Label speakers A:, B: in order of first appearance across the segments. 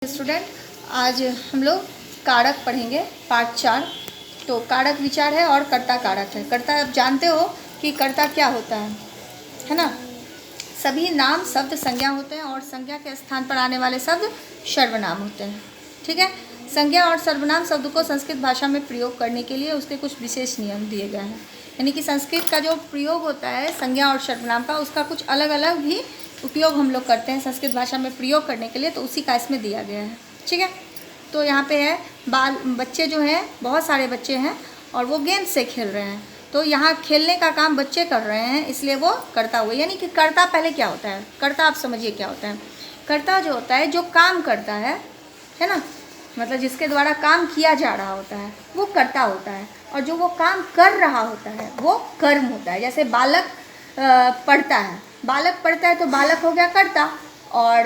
A: Student, आज हम लोग कारक पढ़ेंगे पार्ट 4। तो कारक विचार है और कर्ता कारक है। कर्ता आप जानते हो कि कर्ता क्या होता है ना। सभी नाम शब्द संज्ञा होते हैं और संज्ञा के स्थान पर आने वाले शब्द सर्वनाम होते हैं। ठीक है, संज्ञा और सर्वनाम शब्द को संस्कृत भाषा में प्रयोग करने के लिए उसके कुछ विशेष नियम दिए गए हैं। यानी कि संस्कृत का जो प्रयोग होता है संज्ञा और सर्वनाम का, उसका कुछ अलग अलग भी उपयोग हम लोग करते हैं संस्कृत भाषा में प्रयोग करने के लिए, तो उसी का इसमें दिया गया है। ठीक है, तो यहाँ पे है बच्चे जो हैं, बहुत सारे बच्चे हैं और वो गेंद से खेल रहे हैं। तो यहाँ खेलने का काम बच्चे कर रहे हैं, इसलिए वो कर्ता हुए। यानी कि कर्ता पहले क्या होता है, कर्ता आप समझिए क्या होता है। कर्ता जो होता है जो काम करता है ना, मतलब जिसके द्वारा काम किया जा रहा होता है वो कर्ता होता है, और जो वो काम कर रहा होता है वो कर्म होता है। जैसे बालक पढ़ता है, बालक पढ़ता है तो बालक हो गया कर्ता, और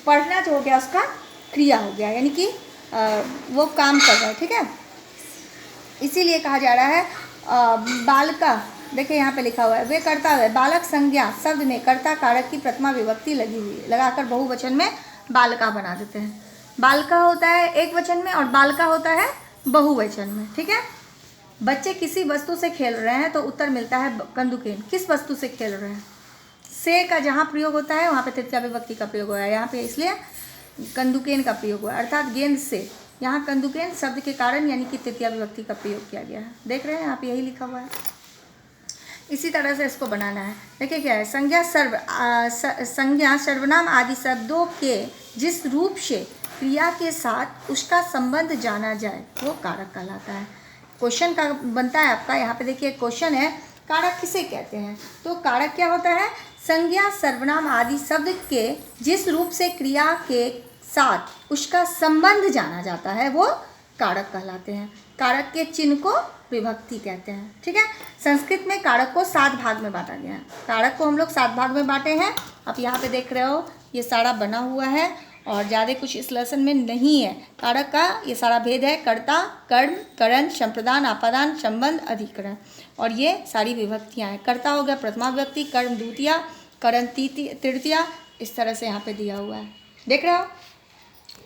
A: पढ़ना जो हो गया उसका क्रिया हो गया, यानी कि वो काम कर रहा है। ठीक है, इसीलिए कहा जा रहा है बालका, देखिए यहाँ पे लिखा हुआ है वे कर्ता है। बालक संज्ञा शब्द में कर्ता कारक की प्रथमा विभक्ति लगी हुई है, लगाकर बहुवचन में बालका बना देते हैं। बालका होता है एक वचन में और बालका होता है बहुवचन में। ठीक है, बच्चे किसी वस्तु से खेल रहे हैं तो उत्तर मिलता है कंदुकेन। किस वस्तु से खेल रहे हैं, से का जहाँ प्रयोग होता है वहाँ पे तृतीया विभक्ति का प्रयोग हुआ है, यहाँ पे इसलिए कंदुकेन का प्रयोग हुआ है, अर्थात गेंद से। यहाँ कंदुकेन शब्द के कारण यानी कि तृतीया विभक्ति का प्रयोग किया गया है। देख रहे हैं यहाँ पे यही लिखा हुआ है, इसी तरह से इसको बनाना है। देखिए क्या है, संज्ञा सर्वनाम आदि शब्दों के जिस रूप से क्रिया के साथ उसका संबंध जाना जाए वो कारक कहलाता है। क्वेश्चन का बनता है आपका, यहाँ पे देखिए क्वेश्चन है कारक किसे कहते हैं। तो कारक क्या होता है, संज्ञा सर्वनाम आदि शब्द के जिस रूप से क्रिया के साथ उसका संबंध जाना जाता है वो कारक कहलाते हैं। कारक के चिन्ह को विभक्ति कहते हैं। ठीक है, संस्कृत में कारक को 7 भाग में बांटा गया है। कारक को हम लोग 7 भाग में बांटे हैं। आप यहाँ पे देख रहे हो ये सारा बना हुआ है और ज़्यादा कुछ इस लेसन में नहीं है। कारक का ये सारा भेद है, कर्ता, कर्म, करण, संप्रदान, आपादान, संबंध, अधिकरण, और ये सारी विभक्तियाँ हैं। कर्ता हो गया प्रथमा विभक्ति, कर्म द्वितीया, करण तृतीया, इस तरह से यहाँ पे दिया हुआ है, देख रहे हो।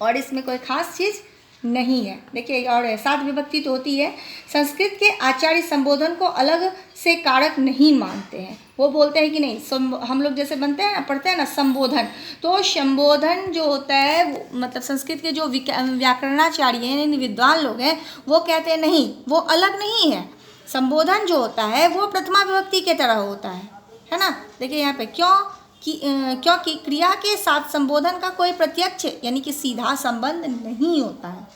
A: और इसमें कोई खास चीज़ नहीं है। देखिए, और 7 विभक्ति तो होती है। संस्कृत के आचार्य संबोधन को अलग से कारक नहीं मानते हैं। वो बोलते हैं कि नहीं, हम लोग जैसे बनते हैं ना, पढ़ते हैं ना संबोधन, तो संबोधन जो होता है मतलब संस्कृत के जो व्याकरणाचार्य हैं, विद्वान लोग हैं, वो कहते हैं नहीं, वो अलग नहीं है। संबोधन जो होता है वो प्रथमा विभक्ति के तरह होता है ना। देखिए यहाँ पे क्योंकि क्रिया के साथ संबोधन का कोई प्रत्यक्ष यानी कि सीधा संबंध नहीं होता है,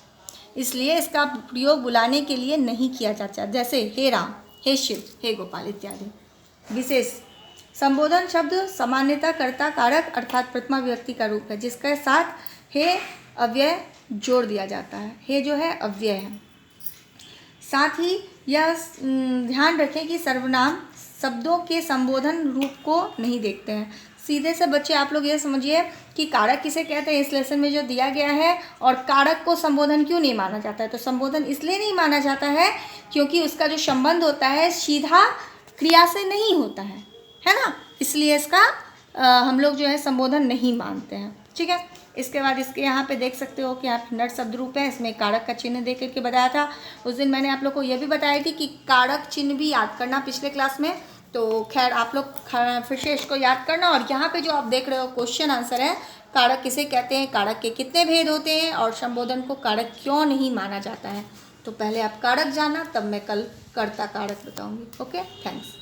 A: इसलिए इसका प्रयोग बुलाने के लिए नहीं किया जाता। जैसे हे राम, हे शिव, हे गोपाल इत्यादि। विशेष संबोधन शब्द सामान्यतः कर्ता कारक अर्थात प्रथमा विभक्ति का रूप है, जिसके साथ हे अव्यय जोड़ दिया जाता है। हे जो है अव्यय है। साथ ही यह ध्यान रखें कि सर्वनाम शब्दों के संबोधन रूप को नहीं देखते हैं। सीधे से बच्चे आप लोग ये समझिए कि कारक किसे कहते हैं इस लेसन में जो दिया गया है, और कारक को संबोधन क्यों नहीं माना जाता है। तो संबोधन इसलिए नहीं माना जाता है क्योंकि उसका जो संबंध होता है सीधा क्रिया से नहीं होता है ना, इसलिए इसका हम लोग जो है संबोधन नहीं मानते हैं। ठीक है, इसके बाद इसके यहाँ पे देख सकते हो कि आप नट शब्द रूप है, इसमें कारक का चिन्ह दे करके बताया था। उस दिन मैंने आप लोग को यह भी बताई थी कि कारक चिन्ह भी याद करना पिछले क्लास में। तो खैर आप लोग फिर से इसको याद करना। और यहाँ पे जो आप देख रहे हो क्वेश्चन आंसर है, कारक किसे कहते हैं, कारक के कितने भेद होते हैं, और संबोधन को कारक क्यों नहीं माना जाता है। तो पहले आप कारक जाना, तब मैं कल कर्ता कारक बताऊँगी। Okay, thanks.